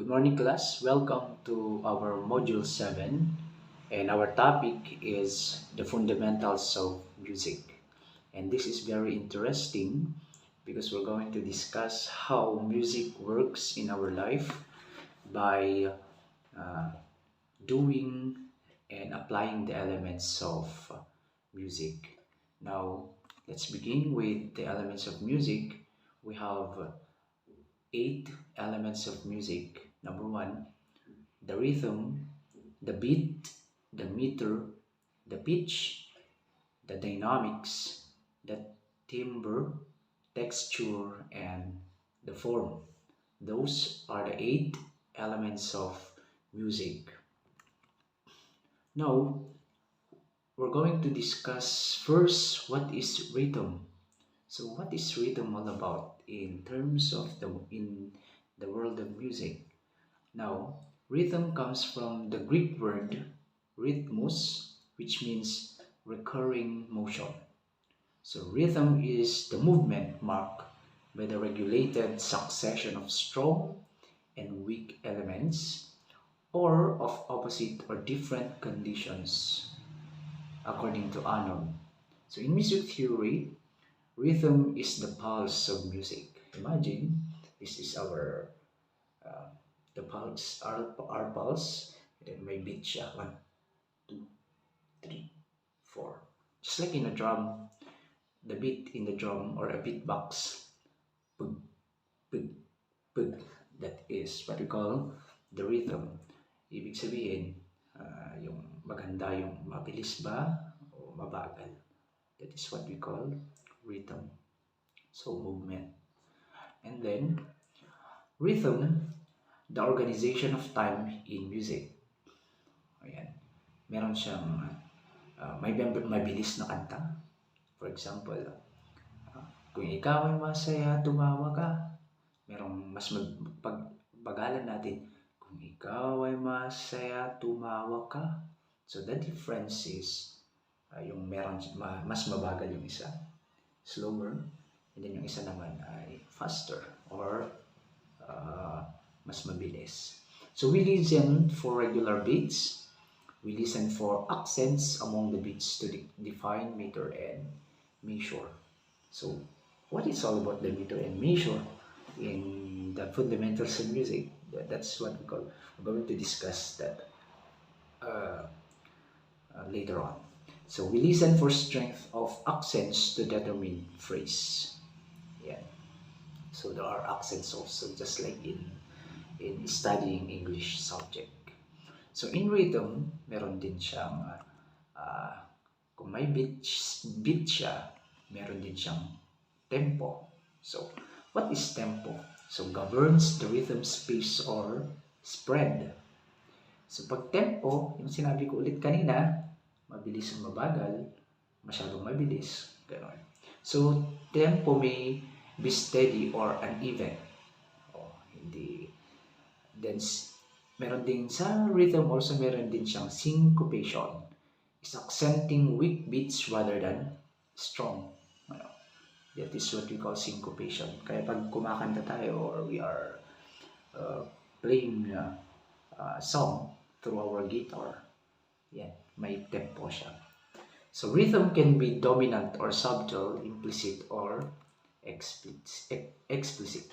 Good morning, class. Welcome to our Module 7, and our topic is the fundamentals of music. And this is very interesting because we're going to discuss how music works in our life by uh, doing and applying the elements of music. Now, let's begin with the elements of music. We have 8 elements of music. Number one, the rhythm, the beat, the meter, the pitch, the dynamics, the timbre, texture, and the form. Those are the 8 elements of music. Now, we're going to discuss first what is rhythm. So, what is rhythm all about in terms of the world of music? Now, rhythm comes from the Greek word rhythmus, which means recurring motion. So, rhythm is the movement marked by the regulated succession of strong and weak elements or of opposite or different conditions according to Anon. So, in music theory, rhythm is the pulse of music. Imagine this is uh, the pulse, our pulse, and then may beat siya. 1, 2, 3, 4. Just like in a drum, the beat in the drum or a beatbox. Pug, pug, pug. That is what we call the rhythm. Ibig sabihin, yung maganda, yung mabilis ba o mabagal. That is what we call rhythm. So, movement. And then, rhythm, the organization of time in music. Ayan. Meron siyang may mabilis na kanta. For example, kung ikaw ay masaya, tumawa ka. Merong mas pagbagalan natin. Kung ikaw ay masaya, tumawa ka. So the difference is yung mas mabagal yung isa, slower, and then yung isa naman ay faster or mas mabilis. So we listen for regular beats. We listen for accents among the beats to define meter and measure. So, what is all about the meter and measure in the fundamentals of music? That's what we call. We're going to discuss that uh, later on. So, we listen for strength of accents to determine phrase. Yeah. So there are accents also, just like in studying English subject. So in rhythm, meron din siyang kung may beat siya, meron din siyang tempo. So, what is tempo? So, governs the rhythm space or spread. So, pag tempo, yung sinabi ko ulit kanina, mabilis o mabagal, masyadong mabilis, gano'n. So, tempo may be steady or uneven. O, hindi. Then, meron din sa rhythm also meron din siyang syncopation. Is accenting weak beats rather than strong. Ano, that is what we call syncopation. Kaya pag kumakanta tayo or we are playing song through our guitar, yan, may tempo siya. So rhythm can be dominant or subtle, implicit or explicit.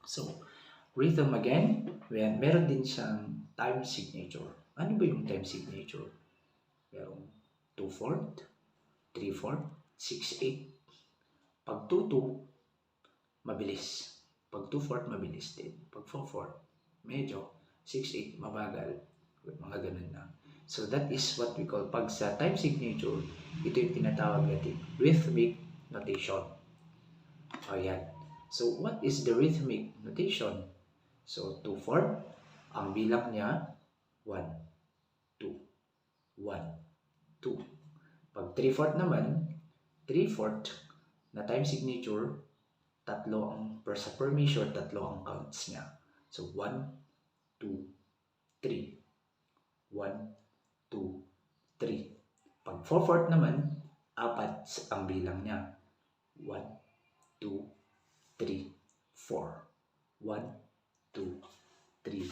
So rhythm again, meron din siyang time signature. Ano ba yung time signature? Merong 2/4, 3/4, 6/8. Pag 2/2, mabilis. Pag 2/4, mabilis din. Pag 4/4, medyo. 6/8, mabagal. Mga ganun na. So that is what we call, pag sa time signature, ito yung tinatawag natin rhythmic notation. Ayan. So what is the rhythmic notation? So 2/4, ang bilang niya 1, 2, 1, 2. Pag 3/4 naman, 3/4 na time signature, tatlo ang per measure, tatlo ang counts niya. So 1, 2, 3. 1, 2, 3. Pag 4/4 naman, 4 ang bilang niya. 1, 2, 3, 4. 1, 2, 3,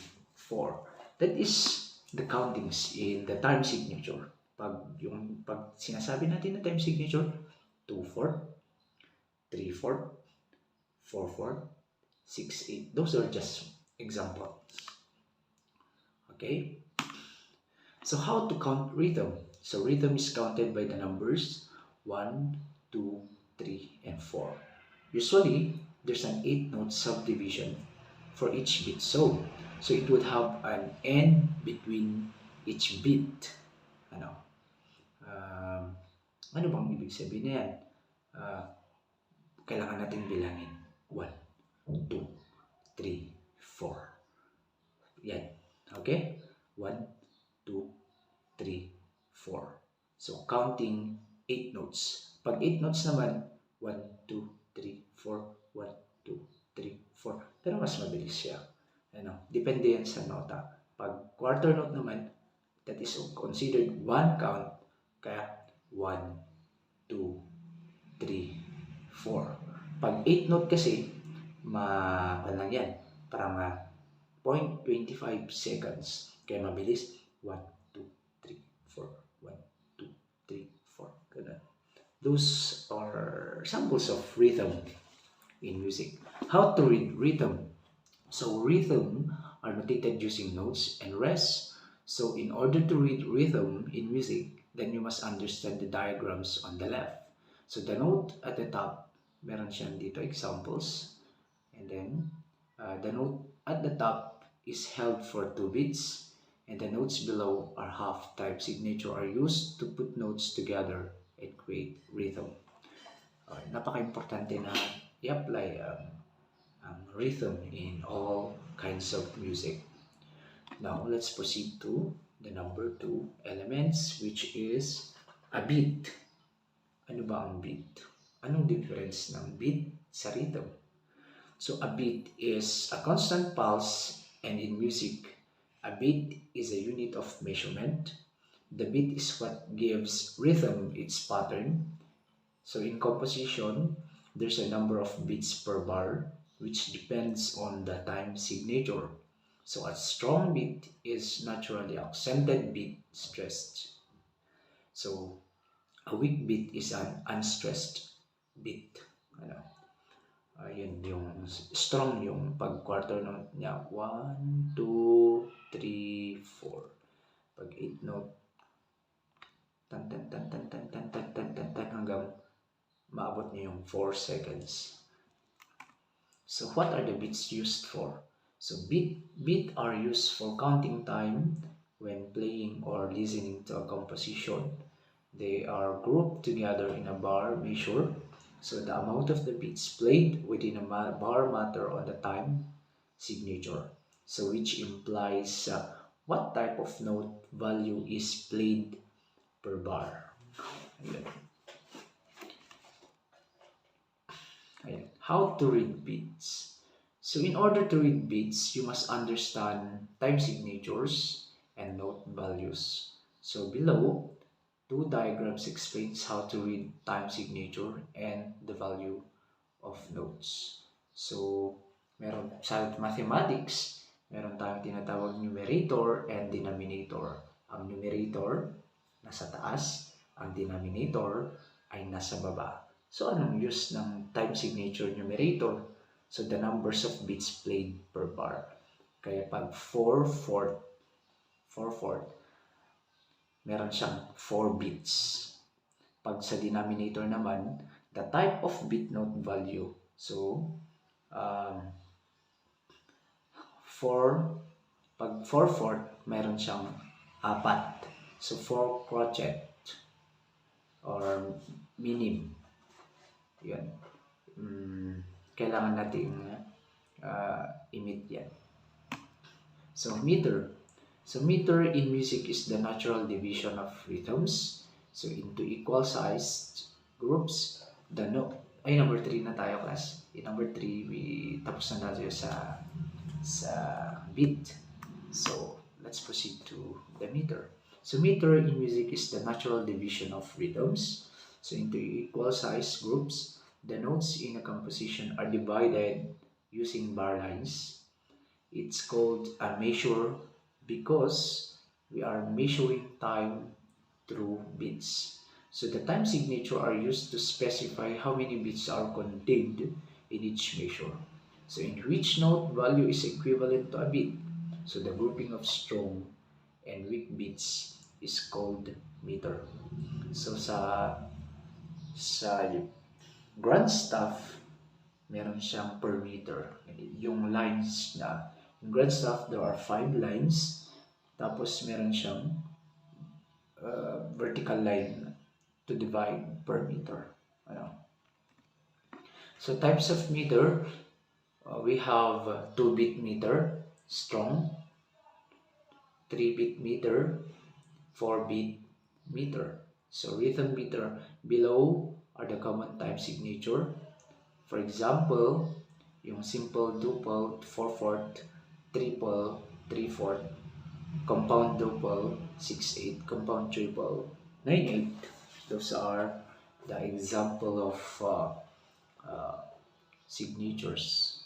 4. That is the countings in the time signature. Pag sinasabi natin na time signature, 2/4, 3/4, 4/4, 6/8. Those are just examples. Okay? So how to count rhythm? So rhythm is counted by the numbers 1, 2, 3, and 4. Usually, there's an 8-note subdivision for each beat. So it would have an N between each beat. Ano? Um, ano bang ibig sabihin na yan? Uh, Kailangan natin bilangin. 1, 2, 3, 4. Yan. Okay? 1, 2, 3, 4. So, counting 8 notes. Pag 8 notes naman, 1, 2, 3, 4, 1, 2, 3, 4. Pero mas mabilis siya. Ano? Depende yan sa nota. Pag quarter note naman, that is considered one count. Kaya 1, 2, 3, 4. Pag 8 note kasi, lang yan. Parang 0.25 seconds. Kaya mabilis. 1, 2, 3, 4. 1, 2, 3, 4. Ganun. Those are samples of rhythm in music. How to read rhythm? So rhythm are notated using notes and rests. So in order to read rhythm in music, then you must understand the diagrams on the left. So the note at the top, meron siyang dito examples. And then the note at the top is held for 2 beats. And the notes below are half type signature are used to put notes together and create rhythm. Napaka-importante na i-apply ang rhythm in all kinds of music. Now, let's proceed to the number 2 elements, which is a beat. Ano ba ang beat? Anong difference ng beat sa rhythm? So, a beat is a constant pulse, and in music, a beat is a unit of measurement. The beat is what gives rhythm its pattern. So, in composition, there's a number of beats per bar, which depends on the time signature. So a strong beat is naturally accented beat stressed. So a weak beat is an unstressed beat. Ano? Yun yung strong yung pag quarter note niya. 1, 2, 3, 4. Pag 8 note, tan tan tan tan tan tan tan tan tan tan hanggang maabot niya yung 4 seconds. So what are the beats used for? So beat are used for counting time when playing or listening to a composition. They are grouped together in a bar measure. So the amount of the beats played within a bar matter on the time signature. So which implies what type of note value is played per bar. How to read beats? So in order to read beats, you must understand time signatures and note values. So below, 2 diagrams explains how to read time signature and the value of notes. So meron sa mathematics, meron tayong tinatawag numerator and denominator. Ang numerator nasa taas, ang denominator ay nasa baba. So anong use ng time signature numerator? So the numbers of beats played per bar. Kaya pag 4/4, meron siyang 4 beats. Pag sa denominator naman, the type of beat note value. So, 4/4, meron siyang 4. So 4 crotchet or minim. Yan. Kailangan nating imit yan. So meter. So meter in music is the natural division of rhythms. So into equal sized groups. Number 3 na tayo, class. In number 3, tapos na tayo sa beat. So let's proceed to the meter. So meter in music is the natural division of rhythms. So into equal sized groups. The notes in a composition are divided using bar lines. It's called a measure because we are measuring time through beats. So the time signature are used to specify how many beats are contained in each measure. So in which note value is equivalent to a beat. So the grouping of strong and weak beats is called meter. So sa grand staff, meron siyang per meter. Yung lines na, yung grand staff, there are 5 lines. Tapos meron siyang vertical line to divide per meter. Ano? So types of meter, we have 2-bit meter, strong, 3-bit meter, 4-bit meter. So rhythm meter below are the common time signature. For example, yung simple duple 4/4, triple 3/4, compound duple 6/8, compound triple 9/8. Those are the example of signatures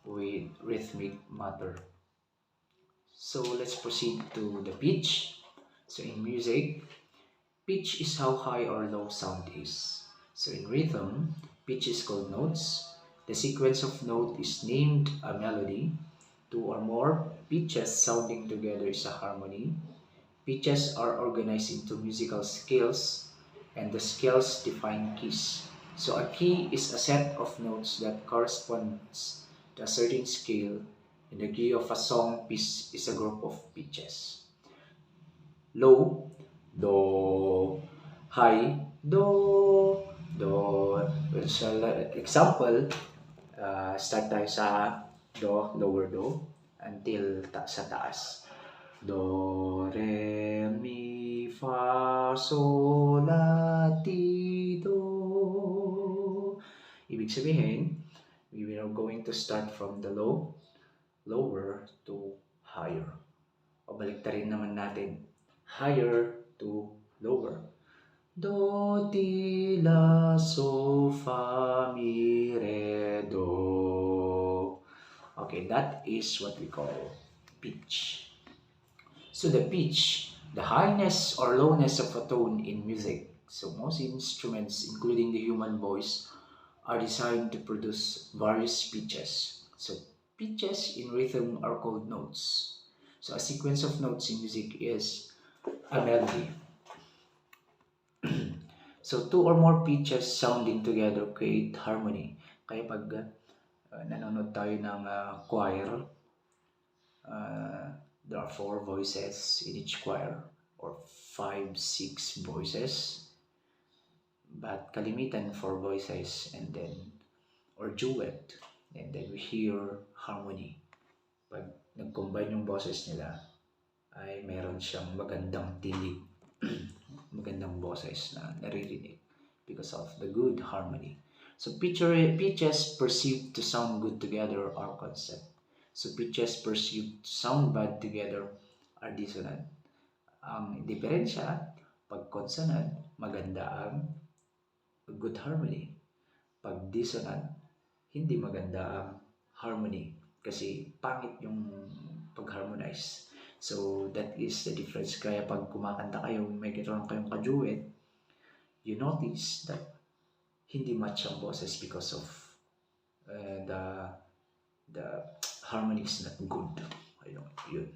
with rhythmic matter. So let's proceed to the pitch. So in music, pitch is how high or low sound is. So in rhythm, pitch is called notes. The sequence of note is named a melody. Two or more pitches sounding together is a harmony. Pitches are organized into musical scales, and the scales define keys. So a key is a set of notes that corresponds to a certain scale, and the key of a song piece is a group of pitches. Low, do, high, do. So, example, start tayo sa do, lower do, until sa taas. Do, re, mi, fa, sol, la, ti, do. Ibig sabihin, we are going to start from the lower to higher. O baliktarin naman natin, higher to lower. Do, ti, la, so, fa, mi, re, do. Okay, that is what we call pitch. So the pitch, the highness or lowness of a tone in music. So most instruments, including the human voice, are designed to produce various pitches. So pitches in rhythm are called notes. So a sequence of notes in music is a melody. So two or more pitches sounding together create harmony. Kaya pag nanonood tayo ng choir, there are 4 voices in each choir or 5, 6 voices, but kalimitan 4 voices and then or duet, and then we hear harmony. Pag nag-combine yung boses nila ay meron siyang magandang tilig, magandang boses na naririnig because of the good harmony. So pitches perceived to sound good together are consonant. So pitches perceived to sound bad together are dissonant. Ang diferensya, pag consonant, maganda ang good harmony. Pag dissonant, hindi maganda ang harmony kasi pangit yung pag-harmonize. So that is the difference. Kaya pag kumakanta kayo, may kailangan kayong ka-duet, you notice that hindi match ang boses because of the harmony is not good. Ayun, yun.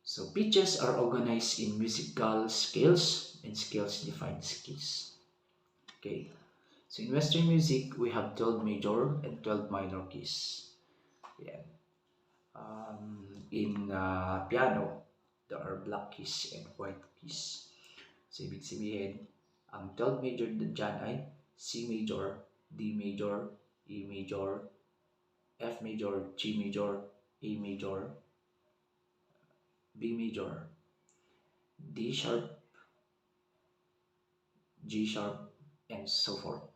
So pitches are organized in musical scales and scales define keys. Okay. So in Western music, we have 12 major and 12 minor keys. Yeah. In piano, there are black keys and white keys. So ibig sabihin, ang 12 major dyan ay C major, D major, E major, F major, G major, A major, B major, D sharp, G sharp, and so forth.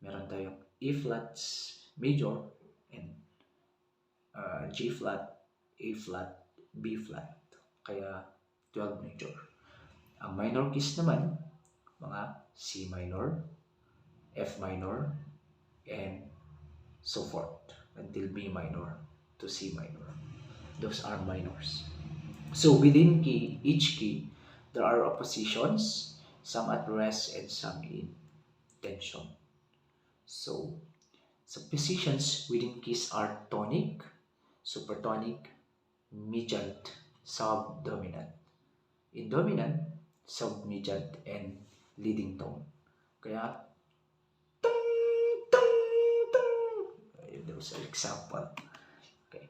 Meron tayong E flat major and G flat, A flat, B flat. Kaya 12 major. Ang minor keys naman, mga C minor, F minor, and so forth until B minor. to C minor. Those are minors. So within each key, there are oppositions, some at rest and some in tension. So, positions within keys are tonic, supertonic, midjant, subdominant. In dominant, submidjant, and leading tone. Kaya, tung, tung, tung. Those are example. Okay.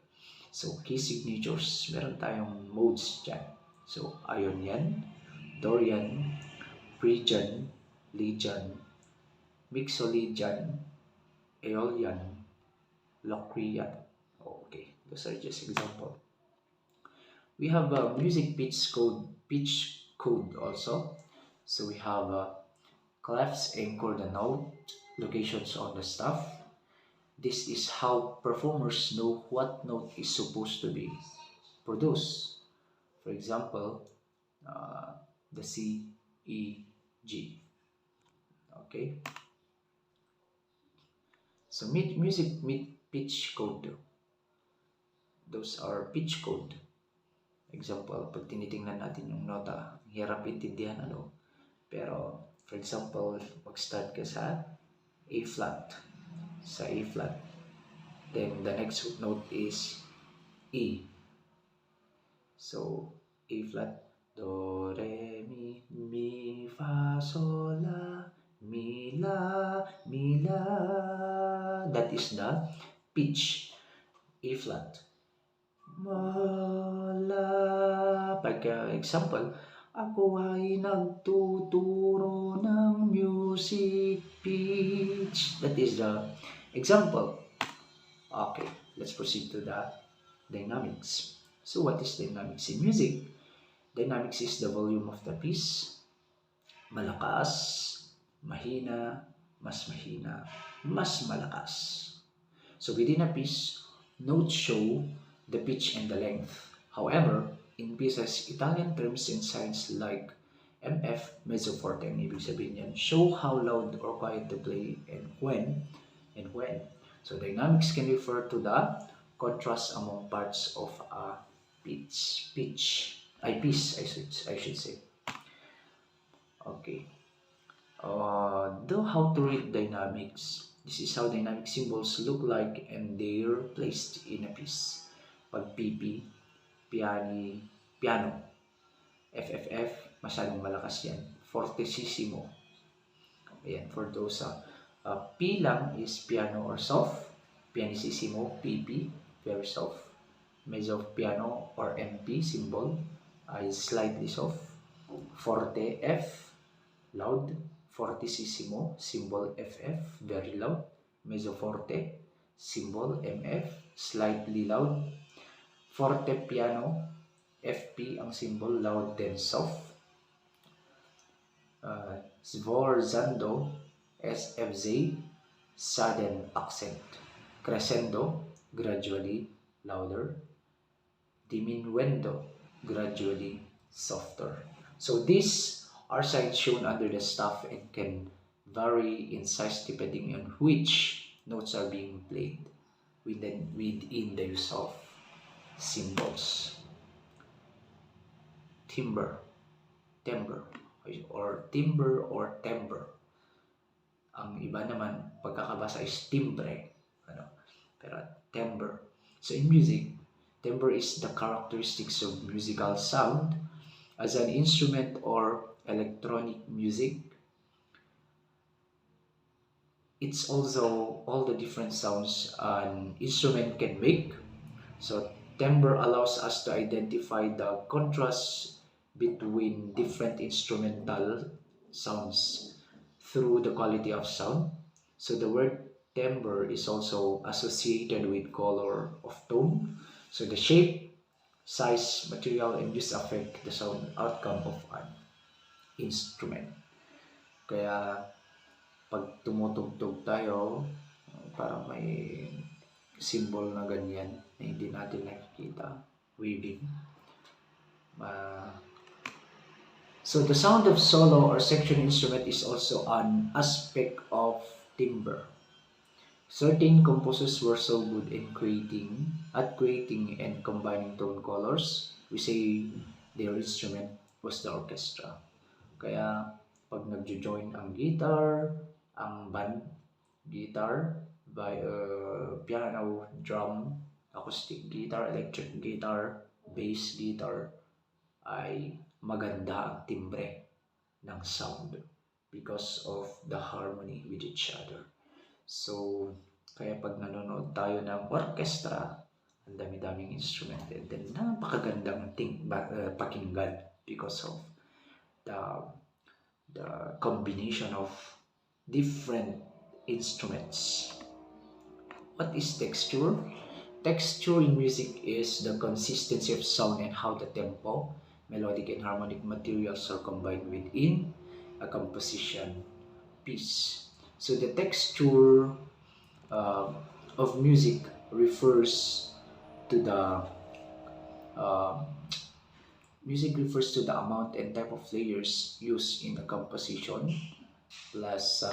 So, key signatures, meron tayong modes dyan. So, Ionian, Dorian, Phrygian, Lydian, Mixolydian, Aeolian, Locrian. Okay, those are just example. We have a music pitch code also. So we have clefs anchor the note, locations on the staff. This is how performers know what note is supposed to be produced. For example, uh, the C, E, G. Okay. So pitch code. Those are pitch code. Example, pag tinitingnan natin yung nota, hirap intindihan ano. Pero, for example, mag-start ka sa A flat. Sa A flat. Then, the next note is E. So, A flat, Do, Re, Mi, Fa, Sol, La, Mi, La, Mi, La. That is the pitch. A flat. Mala. Pagka example, ako ay nagtuturo ng music pitch. That is the example. Okay, let's proceed to the dynamics. So what is dynamics in music? Dynamics is the volume of the piece. Malakas, mahina, mas malakas. So within a piece, notes show the pitch and the length. However, in pieces, Italian terms and signs like MF, mezzo forte, ang ibig sabihin yan, show how loud or quiet to play and when. So dynamics can refer to the contrast among parts of a piece, I should say. Okay. Though how to read dynamics. This is how dynamic symbols look like and they're placed in a piece. Pag PP, piano. FFF, masyadong malakas yan. Fortissimo. Ayan, for those. P lang is piano or soft. Pianissimo, PP, very soft. Mezzo piano or MP symbol is slightly soft. Forte, F, loud. Fortissimo, symbol FF, very loud. Mezzo forte, symbol MF, slightly loud. Forte piano, FP ang symbol, loud then soft. Sforzando, SFZ, sudden accent. Crescendo, gradually louder. Diminuendo, gradually softer. So these are signs shown under the staff and can vary in size depending on which notes are being played within the use of symbols. Timbre, or timbre. Ang iba naman, pagkakabasa is timbre. Pero timbre. So in music, timbre is the characteristics of musical sound as an instrument or electronic music. It's also all the different sounds an instrument can make. So timbre allows us to identify the contrast between different instrumental sounds through the quality of sound. So the word timbre is also associated with color of tone. So the shape, size, material, and use affect the sound outcome of an instrument. Kaya pag tumutugtog tayo, parang may symbol na ganyan na hindi natin nakikita, waving. So the sound of solo or section instrument is also an aspect of timbre. Certain composers were so good in creating and combining tone colors. We say their instrument was the orchestra. Kaya pag nagjo-join ang guitar, ang band, guitar, piano, drum, acoustic guitar, electric guitar, bass guitar, ay maganda ang timbre ng sound because of the harmony with each other. So, kaya pag nanonood tayo ng orchestra, ang dami-daming instrument, and then napakagandang pakinggan because of the combination of different instruments. What is texture? Texture in music is the consistency of sound and how the tempo, melodic and harmonic materials are combined within a composition piece. So the texture uh, of music refers to the uh, amount and type of layers used in a composition, plus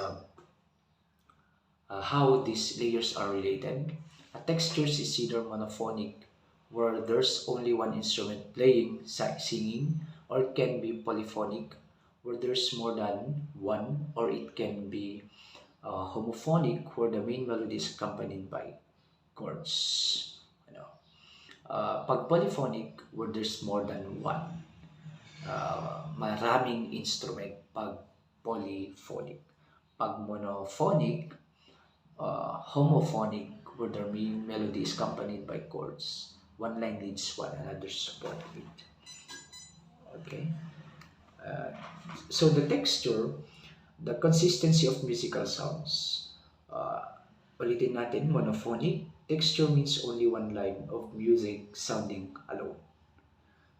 how these layers are related. A texture is either monophonic, where there's only one instrument playing, singing, or it can be polyphonic, where there's more than one, or it can be homophonic, where the main melody is accompanied by chords. Pag polyphonic, where there's more than one, maraming instrument pag polyphonic. Pag monophonic, homophonic, where the main melody is accompanied by chords. One line leads one another support it. Okay. Uh, so the texture, the consistency of musical sounds. Uh, Ulitin natin, monophonic. Texture means only one line of music sounding alone.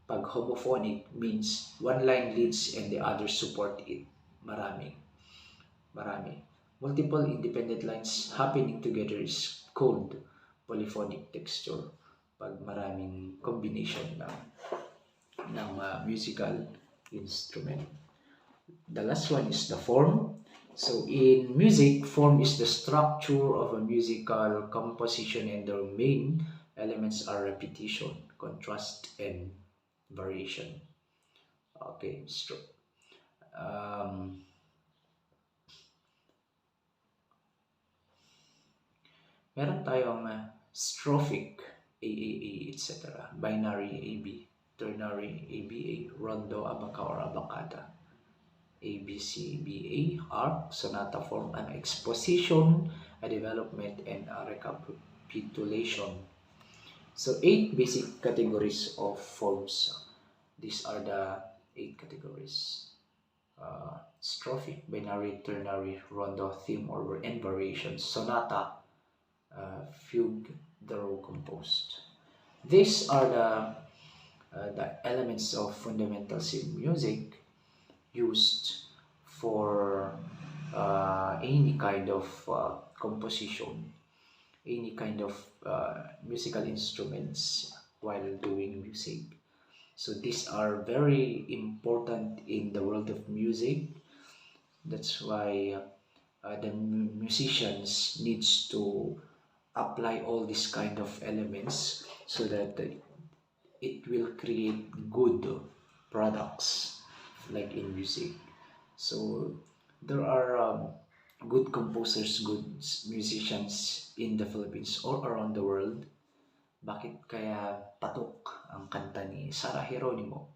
Pag homophonic means one line leads and the others support it. Marami. Marami. Multiple independent lines happening together is called polyphonic texture. Pag maraming combination ng musical instrument. The last one is the form. So in music, form is the structure of a musical composition and the main elements are repetition, contrast, and variation. Okay, um, meron tayong strophic, AAA, etc. Binary, AB, ternary, ABA, rondo, abaca, or abacada. ABC, BA, arc, sonata form, an exposition, a development, and a recapitulation. So 8 basic categories of forms. These are the 8 categories. Strophic, binary, ternary, rondo, theme, or and variations, sonata, fugue, thorough, composed. These are the elements of fundamentals in music used for any kind of composition, any kind of musical instruments while doing music. So these are very important in the world of music. That's why the musicians needs to apply all these kind of elements so that it will create good products like in music. So there are good composers, good musicians in the Philippines or around the world. Bakit kaya patok ang kanta ni Sarah Geronimo?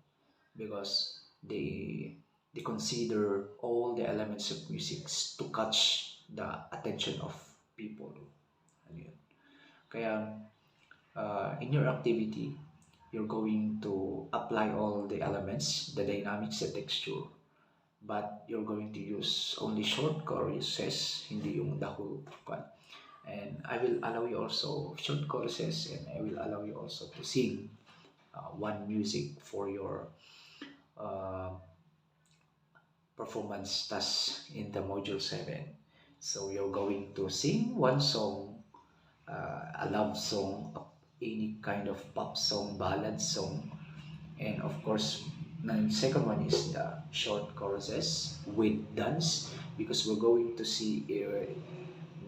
Because they consider all the elements of music to catch the attention of people. Ano yun? Kaya in your activity, you're going to apply all the elements, the dynamics, the texture, but you're going to use only short choruses, hindi yung the whole one. And I will allow you also short choruses, and I will allow you also to sing one music for your performance task in the module 7. So you're going to sing one song, a love song, any kind of pop song, ballad song, and of course the second one is the short choruses with dance, because we're going to see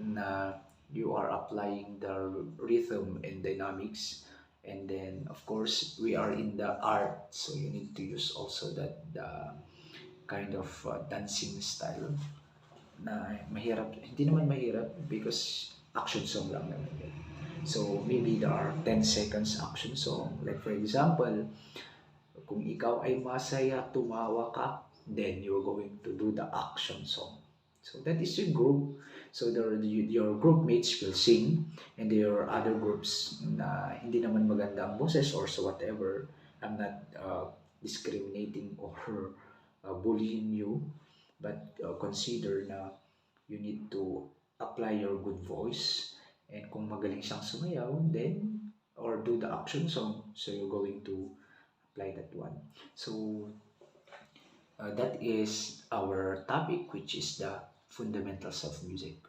na you are applying the rhythm and dynamics. And then of course we are in the art, so you need to use also that the kind of dancing style na mahirap, hindi naman mahirap because action song lang naman yun. So maybe there are 10 seconds action song. Like for example, kung ikaw ay masaya, tumawa ka, then you're going to do the action song. So that is your group. So your group mates will sing, and there are other groups na hindi naman maganda ang boses or so whatever. I'm not discriminating or bullying you, but consider na you need to apply your good voice, and kung magaling siyang sumayaw, then or do the action song, so you're going to apply that one. So that is our topic, which is the fundamentals of music.